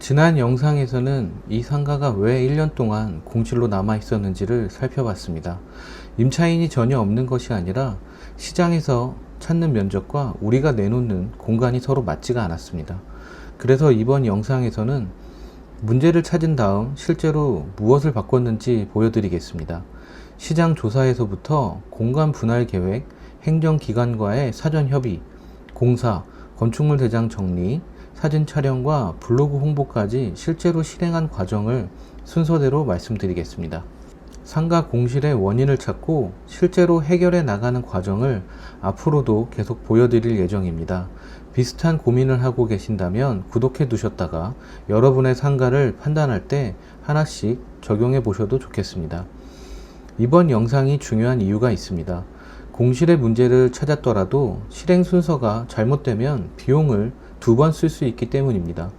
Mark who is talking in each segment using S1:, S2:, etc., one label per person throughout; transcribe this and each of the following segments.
S1: 지난 영상에서는 이 상가가 왜 1년 동안 공실로 남아 있었는지를 살펴봤습니다. 임차인이 전혀 없는 것이 아니라 시장에서 찾는 면적과 우리가 내놓는 공간이 서로 맞지가 않았습니다. 그래서 이번 영상에서는 문제를 찾은 다음 실제로 무엇을 바꿨는지 보여드리겠습니다. 시장 조사에서부터 공간 분할 계획, 행정기관과의 사전 협의, 공사, 건축물 대장 정리, 사진 촬영과 블로그 홍보까지 실제로 실행한 과정을 순서대로 말씀드리겠습니다. 상가 공실의 원인을 찾고 실제로 해결해 나가는 과정을 앞으로도 계속 보여드릴 예정입니다. 비슷한 고민을 하고 계신다면 구독해 두셨다가 여러분의 상가를 판단할 때 하나씩 적용해 보셔도 좋겠습니다. 이번 영상이 중요한 이유가 있습니다. 공실의 문제를 찾았더라도 실행 순서가 잘못되면 비용을 2번 쓸 수 있기 때문입니다.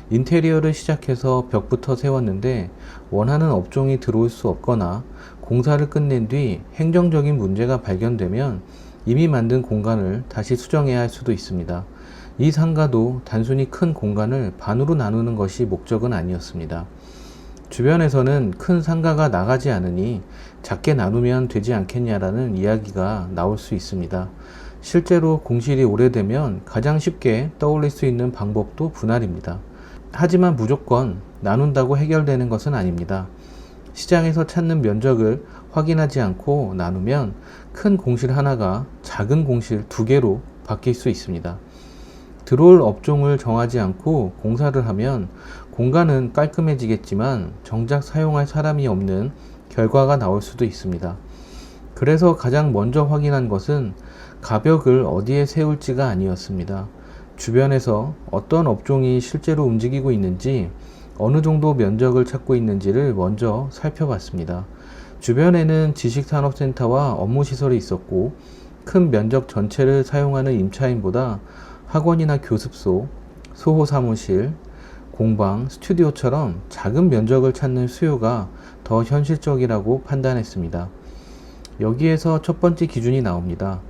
S1: 인테리어를 시작해서 벽부터 세웠는데 원하는 업종이 들어올 수 없거나 공사를 끝낸 뒤 행정적인 문제가 발견되면 이미 만든 공간을 다시 수정해야 할 수도 있습니다. 이 상가도 단순히 큰 공간을 반으로 나누는 것이 목적은 아니었습니다. 주변에서는 큰 상가가 나가지 않으니 작게 나누면 되지 않겠냐라는 이야기가 나올 수 있습니다. 실제로 공실이 오래되면 가장 쉽게 떠올릴 수 있는 방법도 분할입니다. 하지만 무조건 나눈다고 해결되는 것은 아닙니다. 시장에서 찾는 면적을 확인하지 않고 나누면 큰 공실 하나가 작은 공실 2개로 바뀔 수 있습니다. 들어올 업종을 정하지 않고 공사를 하면 공간은 깔끔해지겠지만 정작 사용할 사람이 없는 결과가 나올 수도 있습니다. 그래서 가장 먼저 확인한 것은 가벽을 어디에 세울지가 아니었습니다. 주변에서 어떤 업종이 실제로 움직이고 있는지, 어느 정도 면적을 찾고 있는지를 먼저 살펴봤습니다. 주변에는 지식산업센터와 업무시설이 있었고, 큰 면적 전체를 사용하는 임차인보다 학원이나 교습소, 소호사무실, 공방, 스튜디오처럼 작은 면적을 찾는 수요가 더 현실적이라고 판단했습니다. 여기에서 첫 번째 기준이 나옵니다.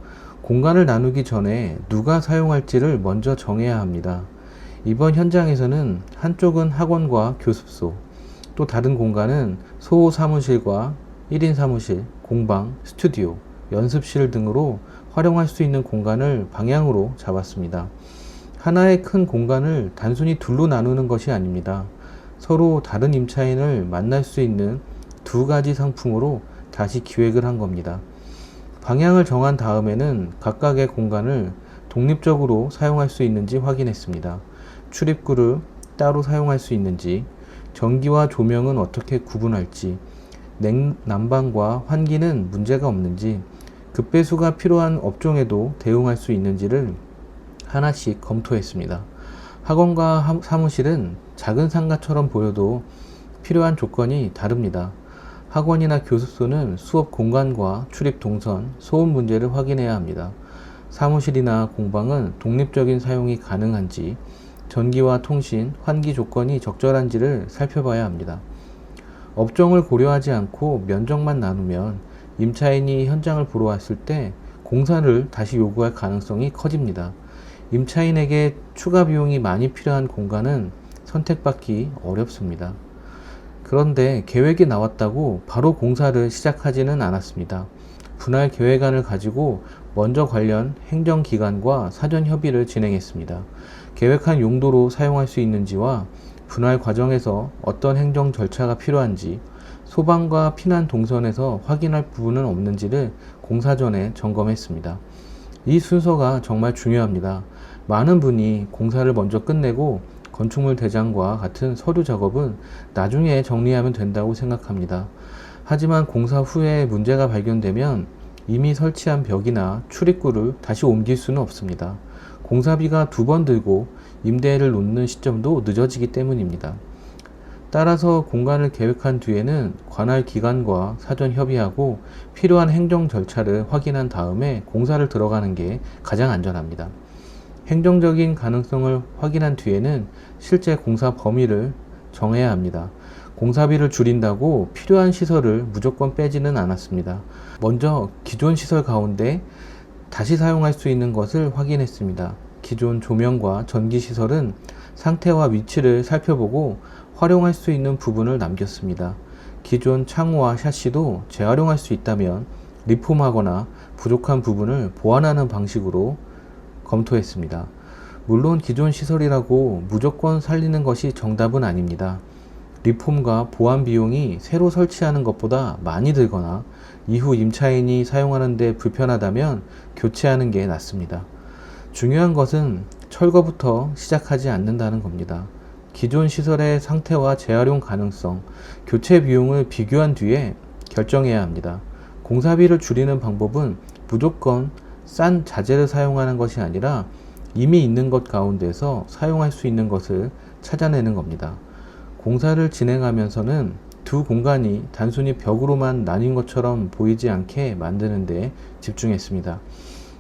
S1: 공간을 나누기 전에 누가 사용할지를 먼저 정해야 합니다. 이번 현장에서는 한쪽은 학원과 교습소, 또 다른 공간은 소호사무실과 1인 사무실, 공방, 스튜디오, 연습실 등으로 활용할 수 있는 공간을 방향으로 잡았습니다. 하나의 큰 공간을 단순히 둘로 나누는 것이 아닙니다. 서로 다른 임차인을 만날 수 있는 2가지 상품으로 다시 기획을 한 겁니다. 방향을 정한 다음에는 각각의 공간을 독립적으로 사용할 수 있는지 확인했습니다. 출입구를 따로 사용할 수 있는지, 전기와 조명은 어떻게 구분할지, 난방과 환기는 문제가 없는지, 급배수가 필요한 업종에도 대응할 수 있는지를 하나씩 검토했습니다. 학원과 사무실은 작은 상가처럼 보여도 필요한 조건이 다릅니다. 학원이나 교습소는 수업 공간과 출입 동선, 소음 문제를 확인해야 합니다. 사무실이나 공방은 독립적인 사용이 가능한지, 전기와 통신, 환기 조건이 적절한지를 살펴봐야 합니다. 업종을 고려하지 않고 면적만 나누면 임차인이 현장을 보러 왔을 때 공사를 다시 요구할 가능성이 커집니다. 임차인에게 추가 비용이 많이 필요한 공간은 선택받기 어렵습니다. 그런데 계획이 나왔다고 바로 공사를 시작하지는 않았습니다. 분할 계획안을 가지고 먼저 관련 행정기관과 사전 협의를 진행했습니다. 계획한 용도로 사용할 수 있는지와 분할 과정에서 어떤 행정 절차가 필요한지, 소방과 피난 동선에서 확인할 부분은 없는지를 공사 전에 점검했습니다. 이 순서가 정말 중요합니다. 많은 분이 공사를 먼저 끝내고 건축물 대장과 같은 서류 작업은 나중에 정리하면 된다고 생각합니다. 하지만 공사 후에 문제가 발견되면 이미 설치한 벽이나 출입구를 다시 옮길 수는 없습니다. 공사비가 2번 들고 임대를 놓는 시점도 늦어지기 때문입니다. 따라서 공간을 계획한 뒤에는 관할 기관과 사전 협의하고 필요한 행정 절차를 확인한 다음에 공사를 들어가는 게 가장 안전합니다. 행정적인 가능성을 확인한 뒤에는 실제 공사 범위를 정해야 합니다. 공사비를 줄인다고 필요한 시설을 무조건 빼지는 않았습니다. 먼저 기존 시설 가운데 다시 사용할 수 있는 것을 확인했습니다. 기존 조명과 전기 시설은 상태와 위치를 살펴보고 활용할 수 있는 부분을 남겼습니다. 기존 창호와 샤시도 재활용할 수 있다면 리폼하거나 부족한 부분을 보완하는 방식으로 검토했습니다. 물론 기존 시설이라고 무조건 살리는 것이 정답은 아닙니다. 리폼과 보완 비용이 새로 설치하는 것보다 많이 들거나 이후 임차인이 사용하는 데 불편하다면 교체하는 게 낫습니다. 중요한 것은 철거부터 시작하지 않는다는 겁니다. 기존 시설의 상태와 재활용 가능성, 교체 비용을 비교한 뒤에 결정해야 합니다. 공사비를 줄이는 방법은 무조건 싼 자재를 사용하는 것이 아니라 이미 있는 것 가운데서 사용할 수 있는 것을 찾아내는 겁니다. 공사를 진행하면서는 두 공간이 단순히 벽으로만 나뉜 것처럼 보이지 않게 만드는 데 집중했습니다.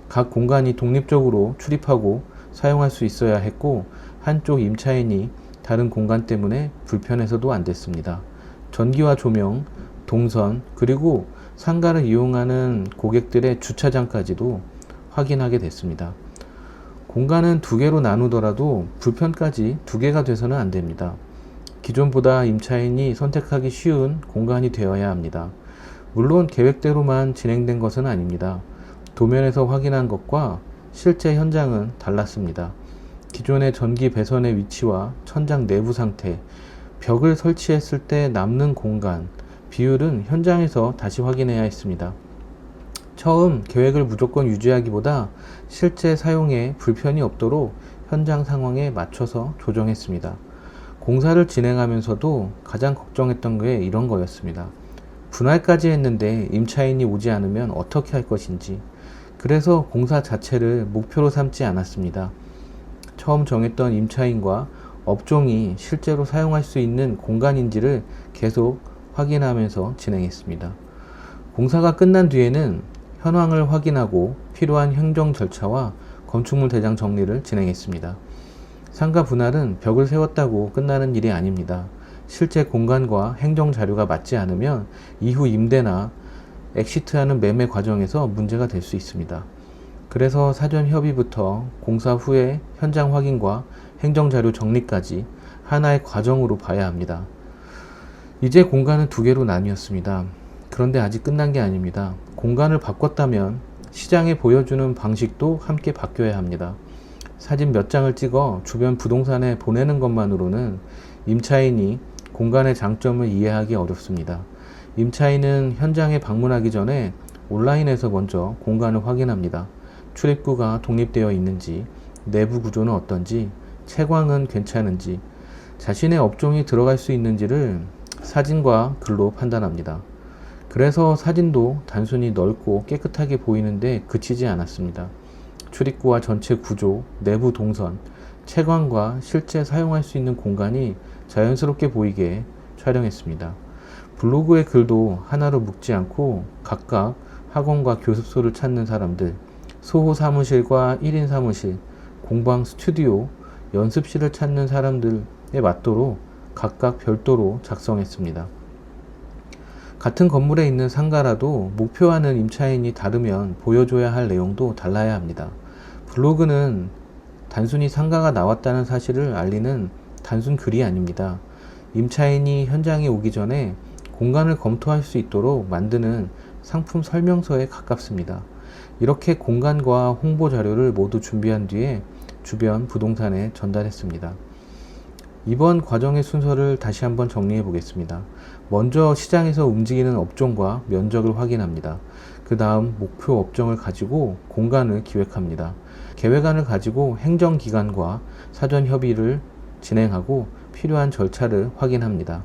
S1: 각 공간이 독립적으로 출입하고 사용할 수 있어야 했고 한쪽 임차인이 다른 공간 때문에 불편해서도 안 됐습니다. 전기와 조명, 동선, 그리고 상가를 이용하는 고객들의 주차장까지도 확인하게 됐습니다. 공간은 두 개로 나누더라도 불편까지 두 개가 돼서는 안 됩니다. 기존보다 임차인이 선택하기 쉬운 공간이 되어야 합니다. 물론 계획대로만 진행된 것은 아닙니다. 도면에서 확인한 것과 실제 현장은 달랐습니다. 기존의 전기 배선의 위치와 천장 내부 상태, 벽을 설치했을 때 남는 공간, 비율은 현장에서 다시 확인해야 했습니다. 처음 계획을 무조건 유지하기보다 실제 사용에 불편이 없도록 현장 상황에 맞춰서 조정했습니다. 공사를 진행하면서도 가장 걱정했던 게 이런 거였습니다. 분할까지 했는데 임차인이 오지 않으면 어떻게 할 것인지. 그래서 공사 자체를 목표로 삼지 않았습니다. 처음 정했던 임차인과 업종이 실제로 사용할 수 있는 공간인지를 계속 확인하면서 진행했습니다. 공사가 끝난 뒤에는 현황을 확인하고 필요한 행정 절차와 건축물 대장 정리를 진행했습니다. 상가 분할은 벽을 세웠다고 끝나는 일이 아닙니다. 실제 공간과 행정 자료가 맞지 않으면 이후 임대나 엑시트하는 매매 과정에서 문제가 될 수 있습니다. 그래서 사전 협의부터 공사 후에 현장 확인과 행정 자료 정리까지 하나의 과정으로 봐야 합니다. 이제 공간은 두 개로 나뉘었습니다. 그런데 아직 끝난 게 아닙니다. 공간을 바꿨다면 시장에 보여주는 방식도 함께 바뀌어야 합니다. 사진 몇 장을 찍어 주변 부동산에 보내는 것만으로는 임차인이 공간의 장점을 이해하기 어렵습니다. 임차인은 현장에 방문하기 전에 온라인에서 먼저 공간을 확인합니다. 출입구가 독립되어 있는지, 내부 구조는 어떤지, 채광은 괜찮은지, 자신의 업종이 들어갈 수 있는지를 사진과 글로 판단합니다. 그래서 사진도 단순히 넓고 깨끗하게 보이는데 그치지 않았습니다. 출입구와 전체 구조, 내부 동선, 채광과 실제 사용할 수 있는 공간이 자연스럽게 보이게 촬영했습니다. 블로그의 글도 하나로 묶지 않고 각각 학원과 교습소를 찾는 사람들, 소호 사무실과 1인 사무실, 공방 스튜디오, 연습실을 찾는 사람들에 맞도록 각각 별도로 작성했습니다. 같은 건물에 있는 상가라도 목표하는 임차인이 다르면 보여줘야 할 내용도 달라야 합니다. 블로그는 단순히 상가가 나왔다는 사실을 알리는 단순 글이 아닙니다. 임차인이 현장에 오기 전에 공간을 검토할 수 있도록 만드는 상품 설명서에 가깝습니다. 이렇게 공간과 홍보 자료를 모두 준비한 뒤에 주변 부동산에 전달했습니다. 이번 과정의 순서를 다시 한번 정리해 보겠습니다. 먼저 시장에서 움직이는 업종과 면적을 확인합니다. 그 다음 목표 업종을 가지고 공간을 기획합니다. 계획안을 가지고 행정기관과 사전 협의를 진행하고 필요한 절차를 확인합니다.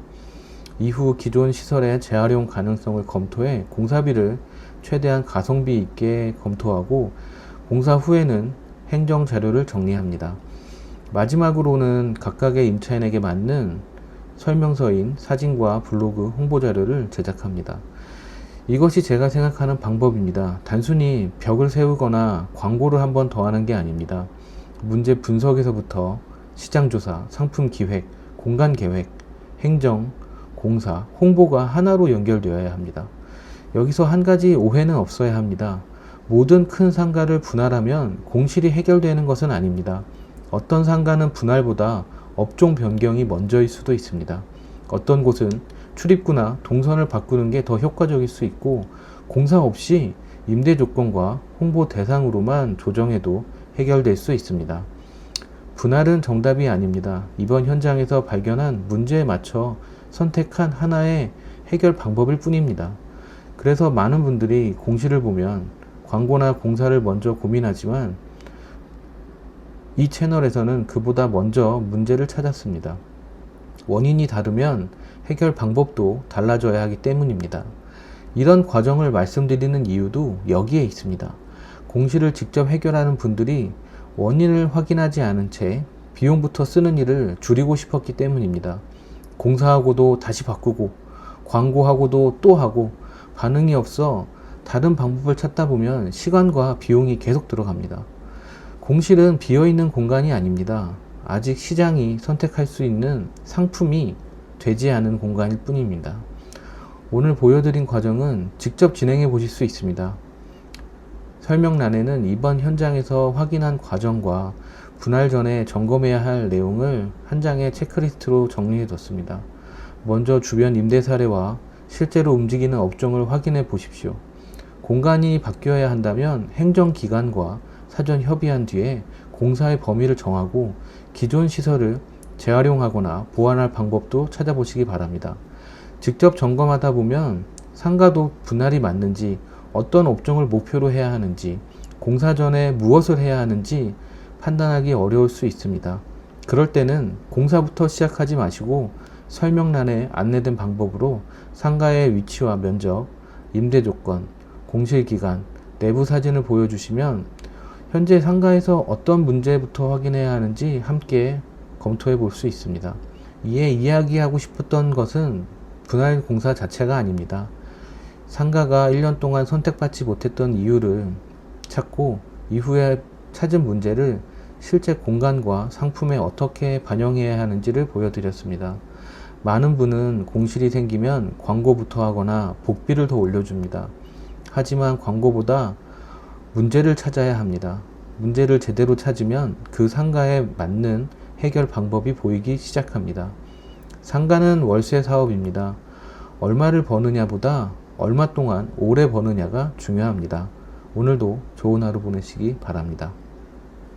S1: 이후 기존 시설의 재활용 가능성을 검토해 공사비를 최대한 가성비 있게 검토하고 공사 후에는 행정 자료를 정리합니다. 마지막으로는 각각의 임차인에게 맞는 설명서인 사진과 블로그 홍보 자료를 제작합니다. 이것이 제가 생각하는 방법입니다. 단순히 벽을 세우거나 광고를 한 번 더 하는 게 아닙니다. 문제 분석에서부터 시장조사, 상품 기획, 공간 계획, 행정, 공사, 홍보가 하나로 연결되어야 합니다. 여기서 한 가지 오해는 없어야 합니다. 모든 큰 상가를 분할하면 공실이 해결되는 것은 아닙니다. 어떤 상가는 분할보다 업종 변경이 먼저일 수도 있습니다. 어떤 곳은 출입구나 동선을 바꾸는 게 더 효과적일 수 있고, 공사 없이 임대 조건과 홍보 대상으로만 조정해도 해결될 수 있습니다. 분할은 정답이 아닙니다. 이번 현장에서 발견한 문제에 맞춰 선택한 하나의 해결 방법일 뿐입니다. 그래서 많은 분들이 공시를 보면 광고나 공사를 먼저 고민하지만, 이 채널에서는 그보다 먼저 문제를 찾았습니다. 원인이 다르면 해결 방법도 달라져야 하기 때문입니다. 이런 과정을 말씀드리는 이유도 여기에 있습니다. 공시를 직접 해결하는 분들이 원인을 확인하지 않은 채 비용부터 쓰는 일을 줄이고 싶었기 때문입니다. 공사하고도 다시 바꾸고, 광고하고도 또 하고, 반응이 없어 다른 방법을 찾다 보면 시간과 비용이 계속 들어갑니다. 공실은 비어있는 공간이 아닙니다. 아직 시장이 선택할 수 있는 상품이 되지 않은 공간일 뿐입니다. 오늘 보여드린 과정은 직접 진행해 보실 수 있습니다. 설명란에는 이번 현장에서 확인한 과정과 분할 전에 점검해야 할 내용을 한 장의 체크리스트로 정리해 뒀습니다. 먼저 주변 임대 사례와 실제로 움직이는 업종을 확인해 보십시오. 공간이 바뀌어야 한다면 행정기관과 사전 협의한 뒤에 공사의 범위를 정하고 기존 시설을 재활용하거나 보완할 방법도 찾아보시기 바랍니다. 직접 점검하다 보면 상가도 분할이 맞는지, 어떤 업종을 목표로 해야 하는지, 공사 전에 무엇을 해야 하는지 판단하기 어려울 수 있습니다. 그럴 때는 공사부터 시작하지 마시고 설명란에 안내된 방법으로 상가의 위치와 면적, 임대 조건, 공실 기간, 내부 사진을 보여주시면 현재 상가에서 어떤 문제부터 확인해야 하는지 함께 검토해 볼 수 있습니다. 이에 이야기하고 싶었던 것은 분할 공사 자체가 아닙니다. 상가가 1년 동안 선택받지 못했던 이유를 찾고 이후에 찾은 문제를 실제 공간과 상품에 어떻게 반영해야 하는지를 보여드렸습니다. 많은 분은 공실이 생기면 광고부터 하거나 복비를 더 올려줍니다. 하지만 광고보다 문제를 찾아야 합니다. 문제를 제대로 찾으면 그 상가에 맞는 해결 방법이 보이기 시작합니다. 상가는 월세 사업입니다. 얼마를 버느냐보다 얼마 동안 오래 버느냐가 중요합니다. 오늘도 좋은 하루 보내시기 바랍니다.